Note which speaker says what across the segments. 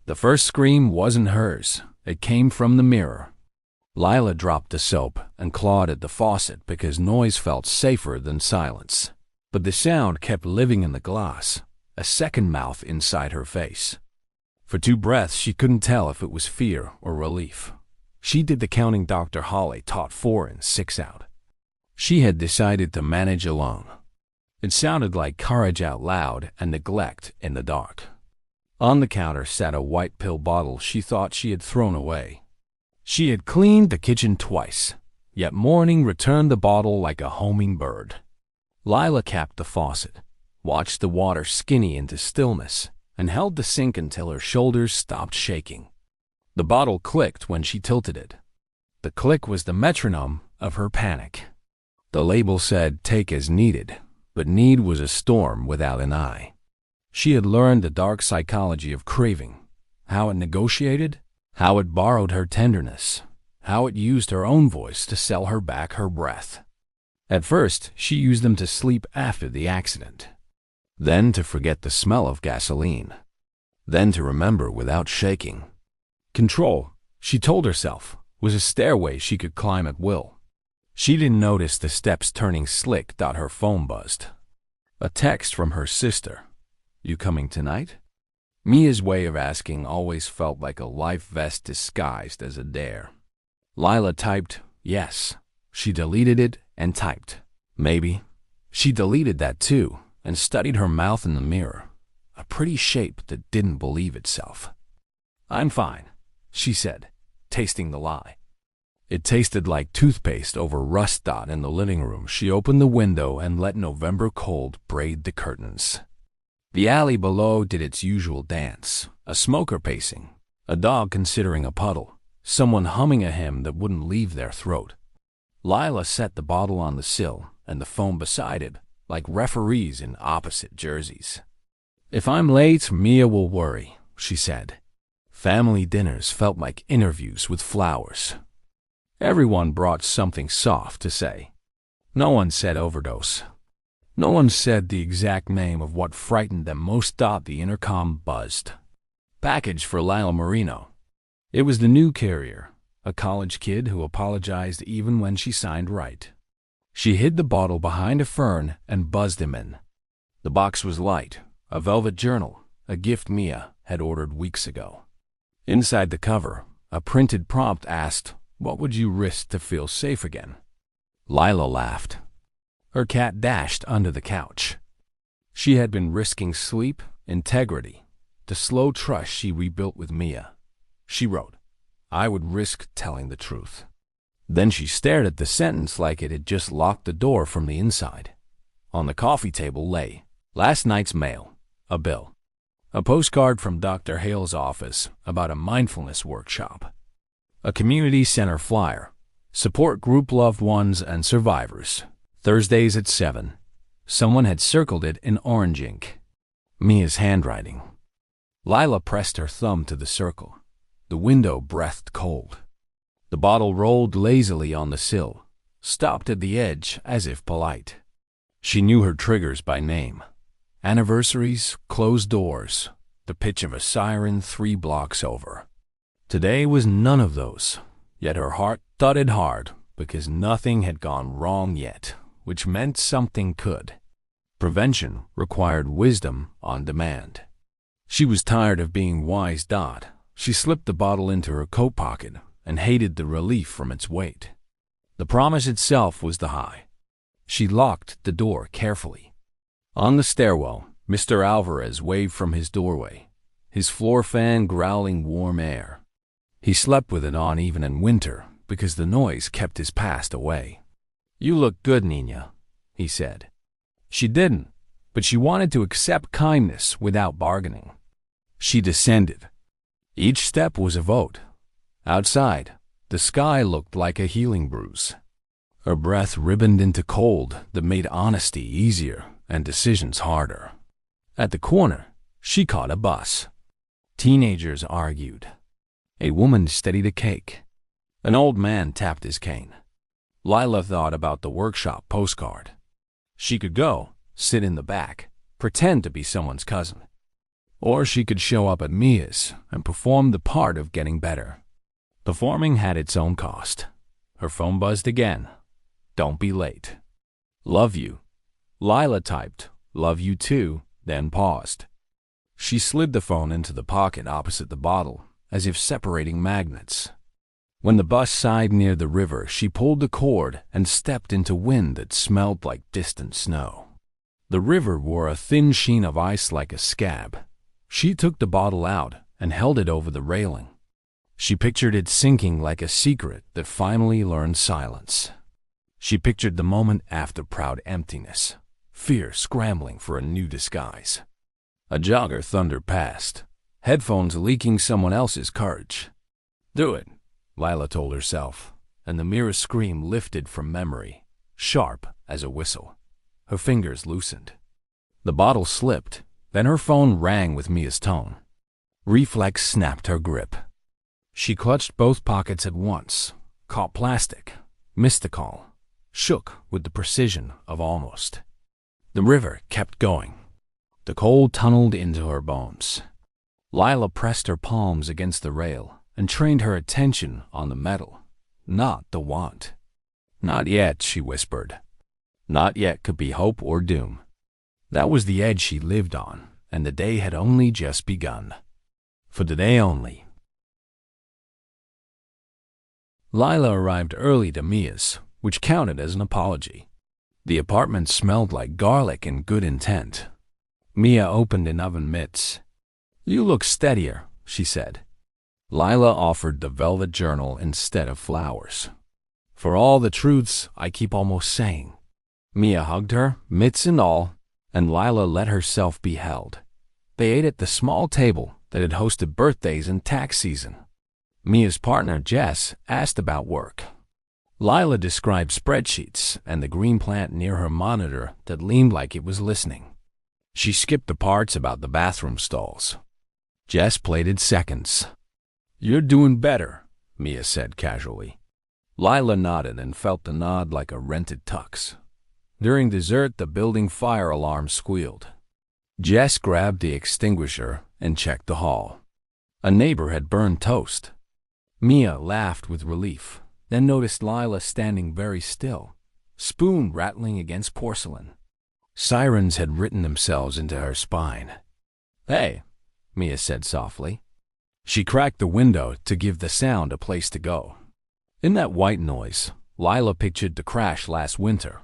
Speaker 1: The first scream wasn't hers. It came from the mirror. Lila dropped the soap and clawed at the faucet because noise felt safer than silence. But the sound kept living in the glass, a second mouth inside her face. For 2 breaths, she couldn't tell if it was fear or relief. She did the counting Dr. Holly taught 4 and 6 out. She had decided to manage alone. It sounded like courage out loud and neglect in the dark. On the counter sat a white pill bottle she thought she had thrown away. She had cleaned the kitchen twice, yet morning returned the bottle like a homing bird. Lila capped the faucet, watched the water skinny into stillness, and held the sink until her shoulders stopped shaking. The bottle clicked when she tilted it. The click was the metronome of her panic. The label said, "Take as needed," but need was a storm without an eye. She had learned the dark psychology of craving, how it negotiated, how it borrowed her tenderness, how it used her own voice to sell her back her breath. At first, she used them to sleep after the accident, then to forget the smell of gasoline, then to remember without shaking. Control, she told herself, was a stairway she could climb at will. She didn't notice the steps turning slick. Her phone buzzed. A text from her sister. "You coming tonight?" Mia's way of asking always felt like a life vest disguised as a dare. Lila typed, "Yes." She deleted it and typed, "Maybe." She deleted that too and studied her mouth in the mirror, a pretty shape that didn't believe itself. "I'm fine," she said, tasting the lie. It tasted like toothpaste over rust dot in the living room. She opened the window and let November cold braid the curtains. The alley below did its usual dance, a smoker pacing, a dog considering a puddle, someone humming a hymn that wouldn't leave their throat. Lila set the bottle on the sill and the phone beside it, like referees in opposite jerseys. "If I'm late, Mia will worry," she said. Family dinners felt like interviews with flowers. Everyone brought something soft to say. No one said overdose. No one said the exact name of what frightened them most. The intercom buzzed. "Package for Lila Marino." It was the new carrier, a college kid who apologized even when she signed right. She hid the bottle behind a fern and buzzed him in. The box was light, a velvet journal, a gift Mia had ordered weeks ago. Inside the cover, a printed prompt asked, "What would you risk to feel safe again?" Lila laughed. Her cat dashed under the couch. She had been risking sleep, integrity, the slow trust she rebuilt with Mia. She wrote, "I would risk telling the truth." Then she stared at the sentence like it had just locked the door from the inside. On the coffee table lay, last night's mail, a bill, a postcard from Dr. Hale's office about a mindfulness workshop, a community center flyer, support group loved ones and survivors, Thursdays at 7. Someone had circled it in orange ink. Mia's handwriting. Lila pressed her thumb to the circle. The window breathed cold. The bottle rolled lazily on the sill, stopped at the edge as if polite. She knew her triggers by name. Anniversaries, closed doors, the pitch of a siren 3 blocks over. Today was none of those, yet her heart thudded hard because nothing had gone wrong yet, which meant something could. Prevention required wisdom on demand. She was tired of being wise. She slipped the bottle into her coat pocket and hated the relief from its weight. The promise itself was the high. She locked the door carefully. On the stairwell, Mr. Alvarez waved from his doorway, his floor fan growling warm air. He slept with it on even in winter because the noise kept his past away. "You look good, Nina," he said. She didn't, but she wanted to accept kindness without bargaining. She descended. Each step was a vote. Outside, the sky looked like a healing bruise. Her breath ribboned into cold that made honesty easier and decisions harder. At the corner, she caught a bus. Teenagers argued. A woman steadied a cake. An old man tapped his cane. Lila thought about the workshop postcard. She could go, sit in the back, pretend to be someone's cousin. Or she could show up at Mia's and perform the part of getting better. Performing had its own cost. Her phone buzzed again. Don't be late. Love you. Lila typed, love you too, then paused. She slid the phone into the pocket opposite the bottle, as if separating magnets. When the bus sighed near the river, she pulled the cord and stepped into wind that smelled like distant snow. The river wore a thin sheen of ice like a scab. She took the bottle out and held it over the railing. She pictured it sinking like a secret that finally learned silence. She pictured the moment after proud emptiness, fear scrambling for a new disguise. A jogger thundered past, headphones leaking someone else's courage. Do it, Lila told herself, and the merest scream lifted from memory, sharp as a whistle. Her fingers loosened. The bottle slipped, then her phone rang with Mia's tone. Reflex snapped her grip. She clutched both pockets at once, caught plastic, missed the call, shook with the precision of almost. The river kept going. The cold tunneled into her bones. Lila pressed her palms against the rail and trained her attention on the metal, not the want. Not yet, she whispered. Not yet could be hope or doom. That was the edge she lived on, and the day had only just begun. For today only. Lila arrived early to Mia's, which counted as an apology. The apartment smelled like garlic and good intent. Mia opened an oven mitts. You look steadier, she said. Lila offered the velvet journal instead of flowers. For all the truths I keep almost saying. Mia hugged her, mitts and all, and Lila let herself be held. They ate at the small table that had hosted birthdays and tax season. Mia's partner, Jess, asked about work. Lila described spreadsheets and the green plant near her monitor that leaned like it was listening. She skipped the parts about the bathroom stalls. Jess plated seconds. You're doing better, Mia said casually. Lila nodded and felt the nod like a rented tux. During dessert, the building fire alarm squealed. Jess grabbed the extinguisher and checked the hall. A neighbor had burned toast. Mia laughed with relief, then noticed Lila standing very still, spoon rattling against porcelain. Sirens had written themselves into her spine. Hey, Mia said softly. She cracked the window to give the sound a place to go. In that white noise, Lila pictured the crash last winter.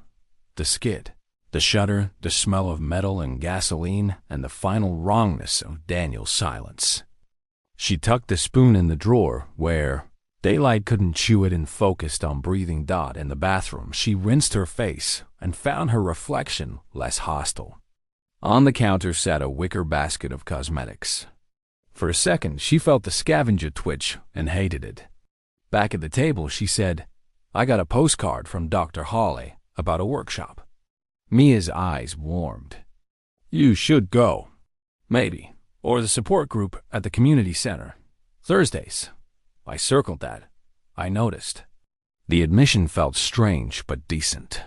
Speaker 1: The skid, the shudder, the smell of metal and gasoline, and the final wrongness of Daniel's silence. She tucked the spoon in the drawer where daylight couldn't chew it and focused on breathing Dot in the bathroom. She rinsed her face and found her reflection less hostile. On the counter sat a wicker basket of cosmetics. For a second, she felt the scavenger twitch and hated it. Back at the table, she said, I got a postcard from Dr. Hawley about a workshop. Mia's eyes warmed. You should go. Maybe. Or the support group at the community center. Thursdays. I circled that. I noticed. The admission felt strange but decent.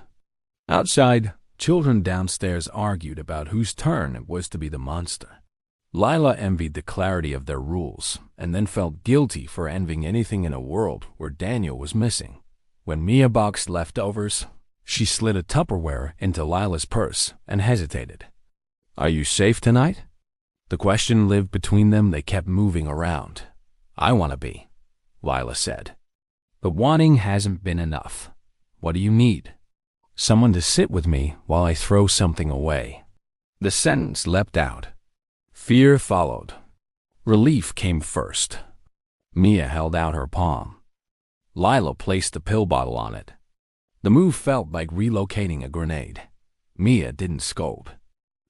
Speaker 1: Outside, children downstairs argued about whose turn it was to be the monster. Lila envied the clarity of their rules and then felt guilty for envying anything in a world where Daniel was missing. When Mia boxed leftovers, she slid a Tupperware into Lila's purse and hesitated. Are you safe tonight? The question lived between them. They kept moving around. I want to be, Lila said. But wanting hasn't been enough. What do you need? Someone to sit with me while I throw something away. The sentence leapt out. Fear followed. Relief came first. Mia held out her palm. Lila placed the pill bottle on it. The move felt like relocating a grenade. Mia didn't scold.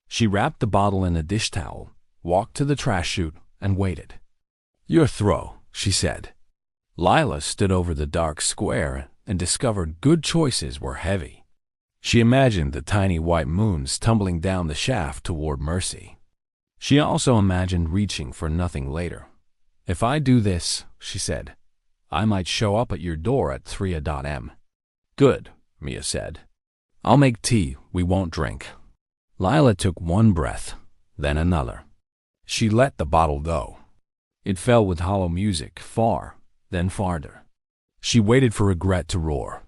Speaker 1: She wrapped the bottle in a dish towel, walked to the trash chute, and waited. Your throw, she said. Lila stood over the dark square and discovered good choices were heavy. She imagined the tiny white moons tumbling down the shaft toward mercy. She also imagined reaching for nothing later. If I do this, she said, I might show up at your door at 3 a.m. Good, Mia said. I'll make tea we won't drink. Lila took one breath, then another. She let the bottle go. It fell with hollow music, far, then farther. She waited for regret to roar.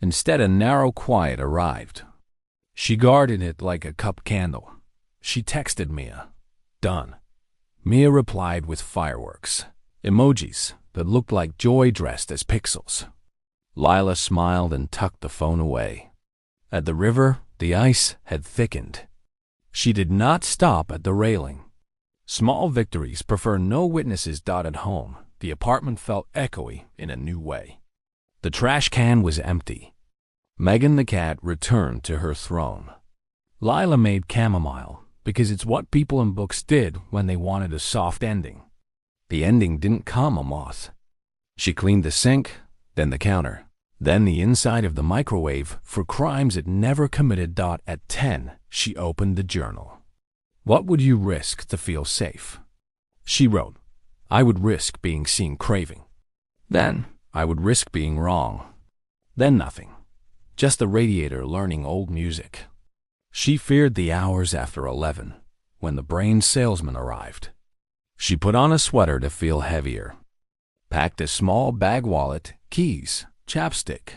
Speaker 1: Instead, a narrow quiet arrived. She guarded it like a cup candle. She texted Mia. Done. Mia replied with fireworks. Emojis that looked like joy dressed as pixels. Lila smiled and tucked the phone away. At the river, the ice had thickened. She did not stop at the railing. Small victories prefer no witnesses. At home, the apartment felt echoey in a new way. The trash can was empty. Megan the cat returned to her throne. Lila made chamomile because it's what people in books did when they wanted a soft ending. The ending didn't calm a moth. She cleaned the sink, then the counter, then the inside of the microwave for crimes it never committed. At 10, she opened the journal. What would you risk to feel safe? She wrote, I would risk being seen craving. Then, I would risk being wrong. Then nothing. Just the radiator learning old music. She feared the hours after 11, when the brain salesman arrived. She put on a sweater to feel heavier. Packed a small bag wallet, keys, chapstick.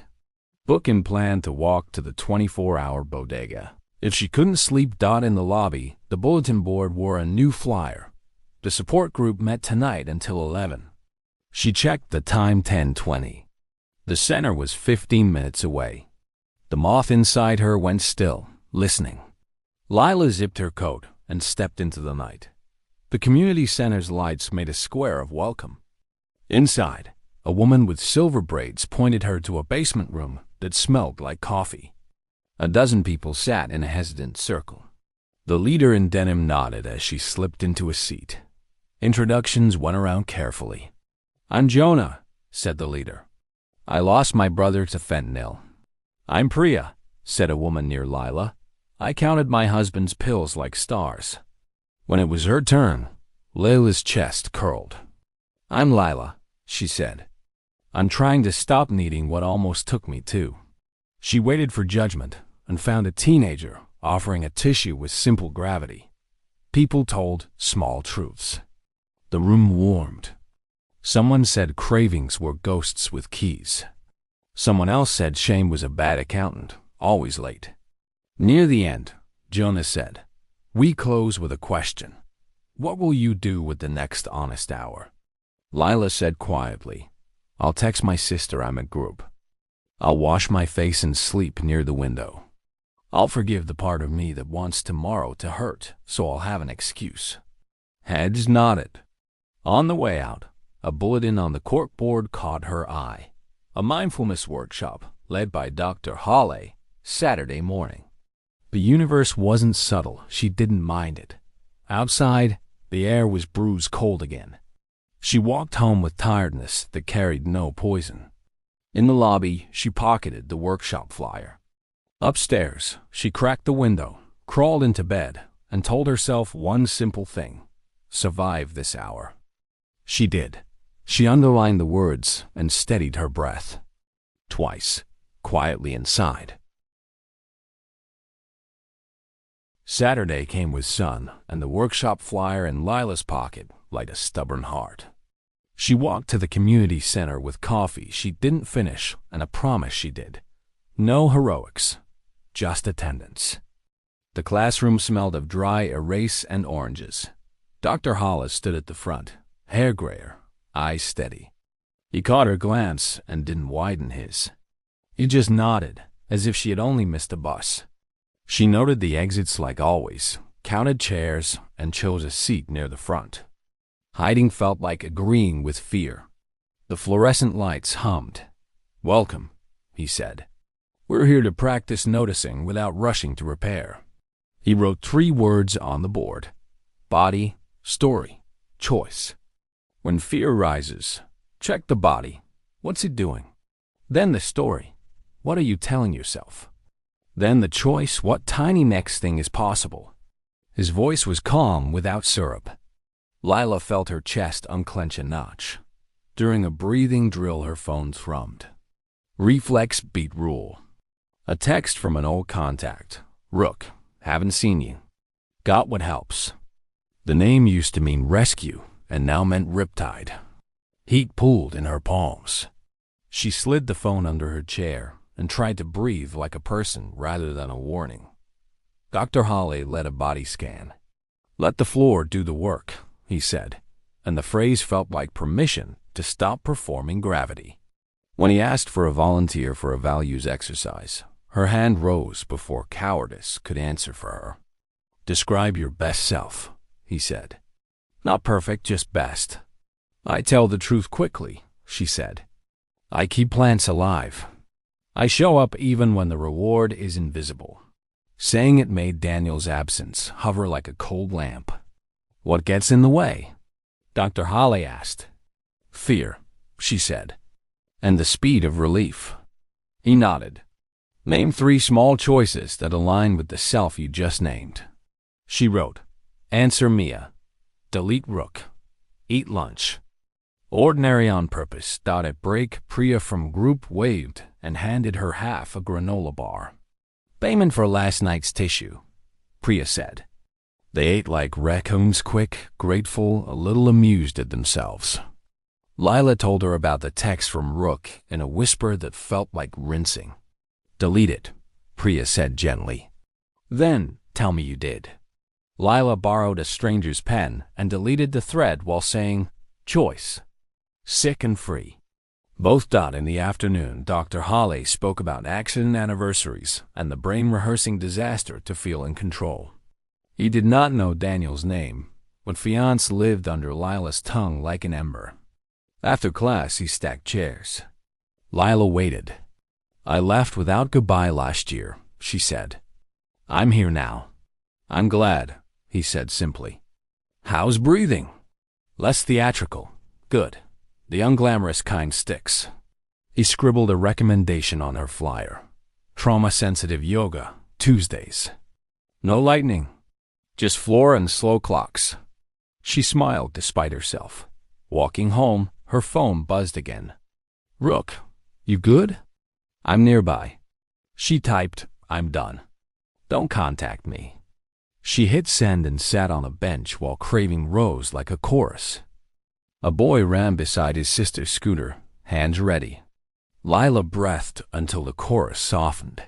Speaker 1: Book and planned to walk to the 24-hour bodega. If she couldn't sleep. In the lobby, the bulletin board wore a new flyer. The support group met tonight until 11. She checked the time, 10:20. The center was 15 minutes away. The moth inside her went still, listening. Lila zipped her coat and stepped into the night. The community center's lights made a square of welcome. Inside, a woman with silver braids pointed her to a basement room that smelled like coffee. A dozen people sat in a hesitant circle. The leader in denim nodded as she slipped into a seat. Introductions went around carefully. I'm Jonah, said the leader. I lost my brother to fentanyl. I'm Priya, said a woman near Lila. I counted my husband's pills like stars. When it was her turn, Lila's chest curled. I'm Lila, she said. I'm trying to stop needing what almost took me too. She waited for judgment and found a teenager offering a tissue with simple gravity. People told small truths. The room warmed. Someone said cravings were ghosts with keys. Someone else said shame was a bad accountant, always late. Near the end, Jonah said, we close with a question. What will you do with the next honest hour? Lila said quietly, I'll text my sister I'm at group. I'll wash my face and sleep near the window. I'll forgive the part of me that wants tomorrow to hurt, so I'll have an excuse. Heads nodded. On the way out, a bulletin on the corkboard caught her eye. A mindfulness workshop led by Dr. Hawley, Saturday morning. The universe wasn't subtle. She didn't mind it. Outside, the air was bruised cold again. She walked home with tiredness that carried no poison. In the lobby, she pocketed the workshop flyer. Upstairs, she cracked the window, crawled into bed, and told herself one simple thing: survive this hour. She did. She underlined the words and steadied her breath. Twice, quietly inside. Saturday came with sun and the workshop flyer in Lila's pocket like a stubborn heart. She walked to the community center with coffee she didn't finish and a promise she did. No heroics, just attendance. The classroom smelled of dry erase and oranges. Dr. Hollis stood at the front, hair grayer, eyes steady. He caught her glance and didn't widen his. He just nodded, as if she had only missed a bus. She noted the exits like always, counted chairs, and chose a seat near the front. Hiding felt like agreeing with fear. The fluorescent lights hummed. Welcome, he said. We're here to practice noticing without rushing to repair. He wrote 3 words on the board: body, story, choice. When fear rises, check the body. What's it doing? Then the story. What are you telling yourself? Then the choice. What tiny next thing is possible? His voice was calm without syrup. Lila felt her chest unclench a notch. During a breathing drill, her phone thrummed. Reflex beat rule. A text from an old contact. Rook, haven't seen you. Got what helps. The name used to mean rescue and now meant riptide. Heat pooled in her palms. She slid the phone under her chair and tried to breathe like a person rather than a warning. Dr. Hawley led a body scan. "Let the floor do the work," he said, and the phrase felt like permission to stop performing gravity. When he asked for a volunteer for a values exercise, her hand rose before cowardice could answer for her. "Describe your best self," he said. "Not perfect, just best." "I tell the truth quickly," she said. "I keep plants alive. I show up even when the reward is invisible." Saying it made Daniel's absence hover like a cold lamp. "What gets in the way?" Dr. Hawley asked. "Fear," she said. "And the speed of relief." He nodded. "Name 3 small choices that align with the self you just named." She wrote, "Answer Mia. Delete Rook. Eat lunch." Ordinary on purpose. At break, Priya from group waved and handed her half a granola bar. "Payment for last night's tissue," Priya said. They ate like raccoons, quick, grateful, a little amused at themselves. Lila told her about the text from Rook in a whisper that felt like rinsing. "Delete it," Priya said gently. "Then tell me you did." Lila borrowed a stranger's pen and deleted the thread while saying, "Choice. Sick and free." Both. In the afternoon, Dr. Hawley spoke about accident anniversaries and the brain rehearsing disaster to feel in control. He did not know Daniel's name, but Fiance lived under Lila's tongue like an ember. After class, he stacked chairs. Lila waited. "I left without goodbye last year," she said. "I'm here now." "I'm glad," he said simply. "How's breathing?" "Less theatrical. Good. The unglamorous kind sticks." He scribbled a recommendation on her flyer. "Trauma-sensitive yoga, Tuesdays. No lightning. Just floor and slow clocks." She smiled despite herself. Walking home, her phone buzzed again. "Rook, you good?" "I'm nearby." She typed, "I'm done. Don't contact me." She hit send and sat on a bench while craving rose like a chorus. A boy ran beside his sister's scooter, hands ready. Lila breathed until the chorus softened.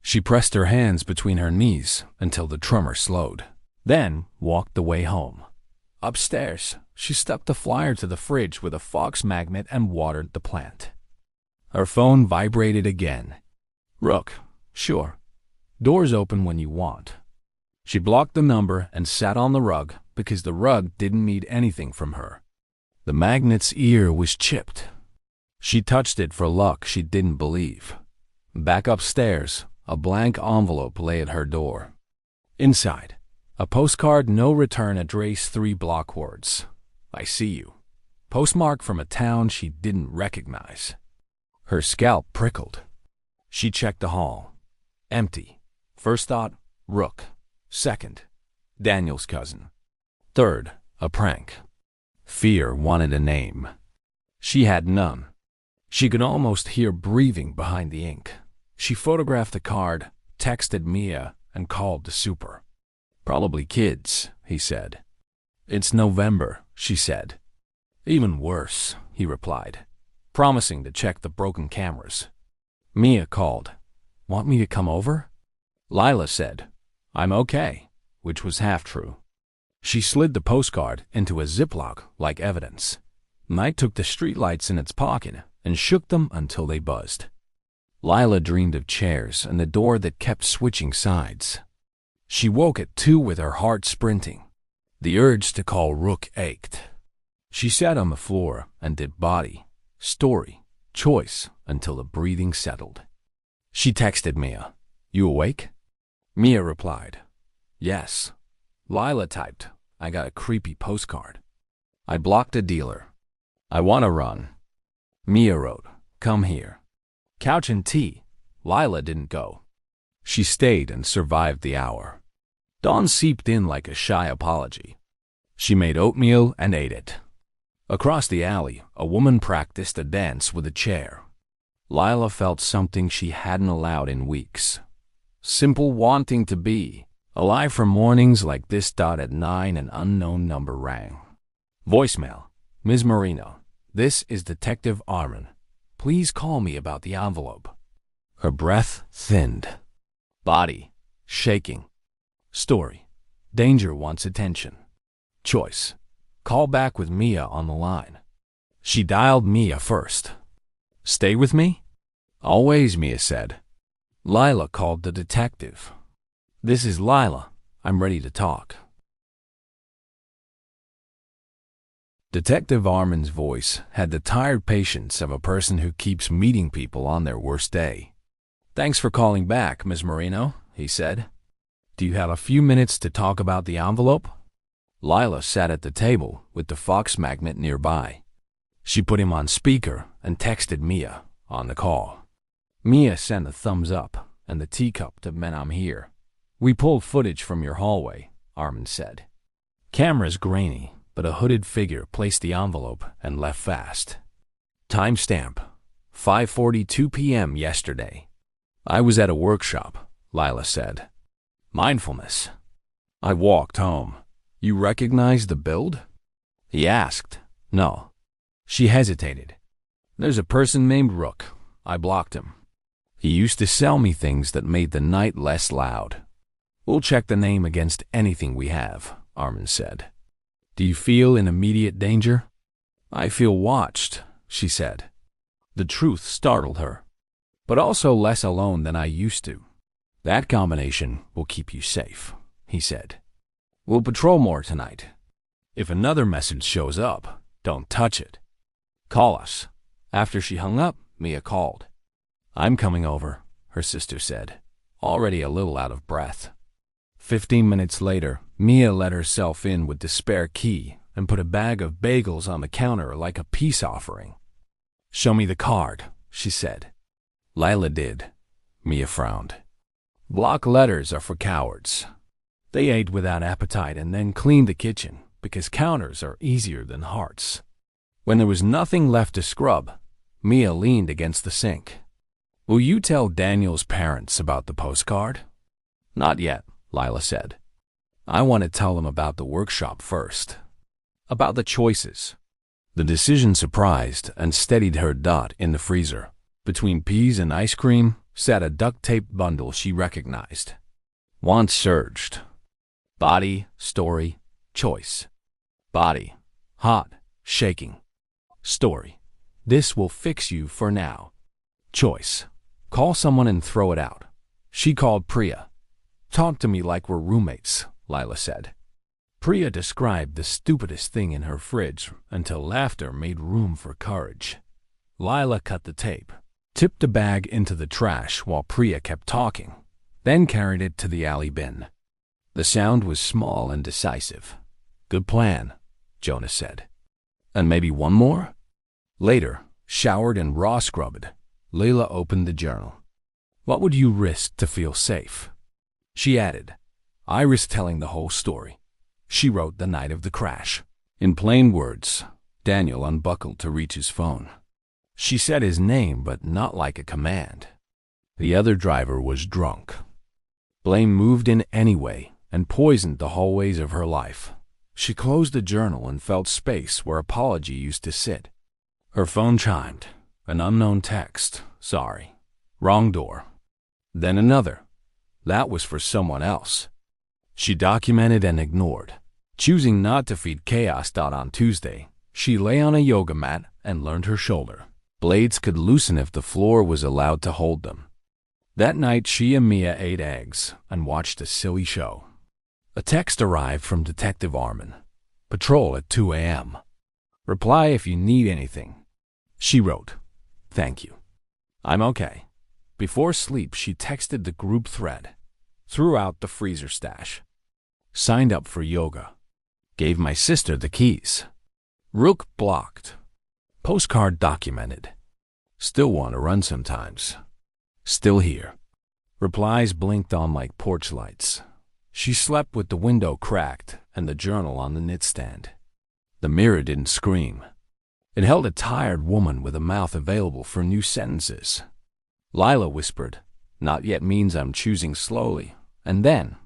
Speaker 1: She pressed her hands between her knees until the tremor slowed, then walked the way home. Upstairs, she stuck the flyer to the fridge with a fox magnet and watered the plant. Her phone vibrated again. "Rook, sure. Doors open when you want." She blocked the number and sat on the rug because the rug didn't need anything from her. The magnet's ear was chipped. She touched it for luck she didn't believe. Back upstairs, a blank envelope lay at her door. Inside, a postcard, no return address, 3 block words. "I see you." Postmark from a town she didn't recognize. Her scalp prickled. She checked the hall. Empty. First thought, Rook. Second, Daniel's cousin. Third, a prank. Fear wanted a name. She had none. She could almost hear breathing behind the ink. She photographed the card, texted Mia, and called the super. "Probably kids," he said. "It's November," she said. "Even worse," he replied, promising to check the broken cameras. Mia called. "Want me to come over?" Lila said, "I'm okay," which was half true. She slid the postcard into a Ziploc like evidence. Night took the streetlights in its pocket and shook them until they buzzed. Lila dreamed of chairs and the door that kept switching sides. She woke at 2 with her heart sprinting. The urge to call Rook ached. She sat on the floor and did body, story, choice until the breathing settled. She texted Mia, "You awake?" Mia replied, "Yes." Lila typed, "I got a creepy postcard." "I blocked a dealer. I want to run." Mia wrote, "Come here." Couch and tea. Lila didn't go. She stayed and survived the hour. Dawn seeped in like a shy apology. She made oatmeal and ate it. Across the alley, a woman practiced a dance with a chair. Lila felt something she hadn't allowed in weeks. Simple wanting to be, Alive for mornings like this. At 9, an unknown number rang. Voicemail. Ms. Marino, this is Detective Armin. Please call me about the envelope. Her breath thinned. Body shaking. Story. Danger wants attention. Choice. Call back with Mia on the line. She dialed Mia first. Stay with me? Always, Mia said. Lila called the detective. This is Lila. I'm ready to talk. Detective Armin's voice had the tired patience of a person who keeps meeting people on their worst day. Thanks for calling back, Ms. Marino, he said. Do you have a few minutes to talk about the envelope? Lila sat at the table with the Fox magnet nearby. She put him on speaker and texted Mia on the call. Mia sent a thumbs up and the teacup to men I'm here. We pulled footage from your hallway, Armin said. Camera's grainy, but a hooded figure placed the envelope and left fast. Timestamp, 5:42 p.m. yesterday. I was at a workshop, Lila said. Mindfulness. I walked home. You recognize the build? He asked. No. She hesitated. There's a person named Rook. I blocked him. He used to sell me things that made the night less loud. We'll check the name against anything we have, Armin said. Do you feel in immediate danger? I feel watched, she said. The truth startled her, but also less alone than I used to. That combination will keep you safe, he said. We'll patrol more tonight. If another message shows up, don't touch it. Call us. After she hung up, Mia called. I'm coming over, her sister said, already a little out of breath. 15 minutes later, Mia let herself in with the spare key and put a bag of bagels on the counter like a peace offering. Show me the card, she said. Lila did. Mia frowned. Block letters are for cowards. They ate without appetite and then cleaned the kitchen because counters are easier than hearts. When there was nothing left to scrub, Mia leaned against the sink. Will you tell Daniel's parents about the postcard? Not yet, Lila said. I want to tell them about the workshop first. About the choices. The decision surprised and steadied her. In the freezer. Between peas and ice cream sat a duct-taped bundle she recognized. Wants surged. Body, story, choice. Body, hot, shaking. Story, this will fix you for now. Choice, call someone and throw it out. She called Priya. Talk to me like we're roommates, Lila said. Priya described the stupidest thing in her fridge until laughter made room for courage. Lila cut the tape, tipped the bag into the trash while Priya kept talking, then carried it to the alley bin. The sound was small and decisive. Good plan, Jonas said. And maybe one more? Later, showered and raw scrubbed, Lila opened the journal. What would you risk to feel safe? She added, I risk telling the whole story. She wrote the night of the crash. In plain words, Daniel unbuckled to reach his phone. She said his name, but not like a command. The other driver was drunk. Blame moved in anyway and poisoned the hallways of her life. She closed the journal and felt space where apology used to sit. Her phone chimed. An unknown text. Sorry. Wrong door. Then another. That was for someone else. She documented and ignored. Choosing not to feed chaos. On Tuesday, she lay on a yoga mat and learned her shoulder. Blades could loosen if the floor was allowed to hold them. That night, she and Mia ate eggs and watched a silly show. A text arrived from Detective Armin. Patrol at 2 a.m. Reply if you need anything. She wrote, Thank you. I'm okay. Before sleep, she texted the group thread. Threw out the freezer stash. Signed up for yoga. Gave my sister the keys. Rook blocked. Postcard documented. Still want to run sometimes. Still here. Replies blinked on like porch lights. She slept with the window cracked and the journal on the nightstand. The mirror didn't scream. It held a tired woman with a mouth available for new sentences. Lila whispered, Not yet means I'm choosing slowly. And then,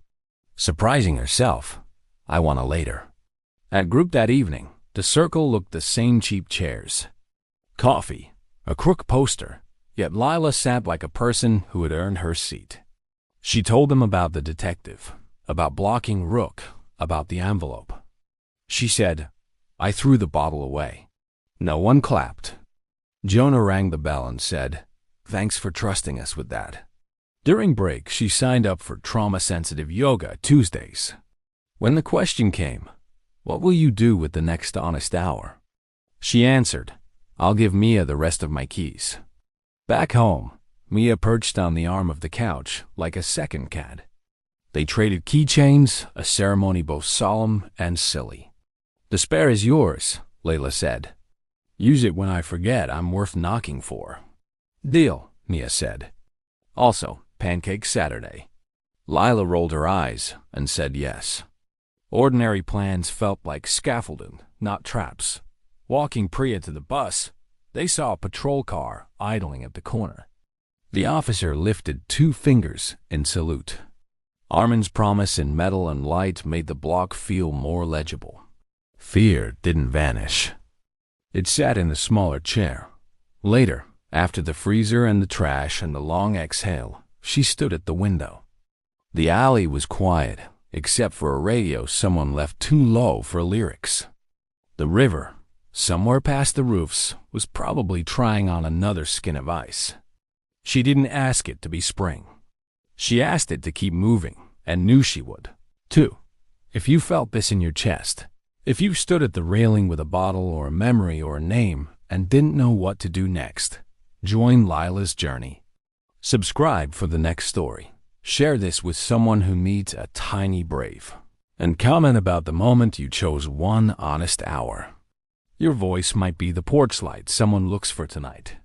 Speaker 1: surprising herself. I want a later. At group that evening, the circle looked the same: cheap chairs, coffee, a crook poster, yet Lila sat like a person who had earned her seat. She told them about the detective, about blocking Rook, about the envelope. She said, I threw the bottle away. No one clapped. Jonah rang the bell and said, thanks for trusting us with that. During break, she signed up for trauma-sensitive yoga Tuesdays. When the question came, what will you do with the next honest hour? She answered, I'll give Mia the rest of my keys. Back home, Mia perched on the arm of the couch like a second cat. They traded keychains, a ceremony both solemn and silly. The spare is yours, Lila said. Use it when I forget I'm worth knocking for. Deal, Mia said. Also, Pancake Saturday. Lila rolled her eyes and said yes. Ordinary plans felt like scaffolding, not traps. Walking Priya to the bus, they saw a patrol car idling at the corner. The officer lifted 2 fingers in salute. Armin's promise in metal and light made the block feel more legible. Fear didn't vanish. It sat in the smaller chair. Later, after the freezer and the trash and the long exhale, she stood at the window. The alley was quiet, except for a radio someone left too low for lyrics. The river, somewhere past the roofs, was probably trying on another skin of ice. She didn't ask it to be spring. She asked it to keep moving, and knew she would, too. If you felt this in your chest, if you stood at the railing with a bottle or a memory or a name and didn't know what to do next, join Lila's journey. Subscribe for the next story. Share this with someone who needs a tiny brave. And comment about the moment you chose one honest hour. Your voice might be the porch light someone looks for tonight.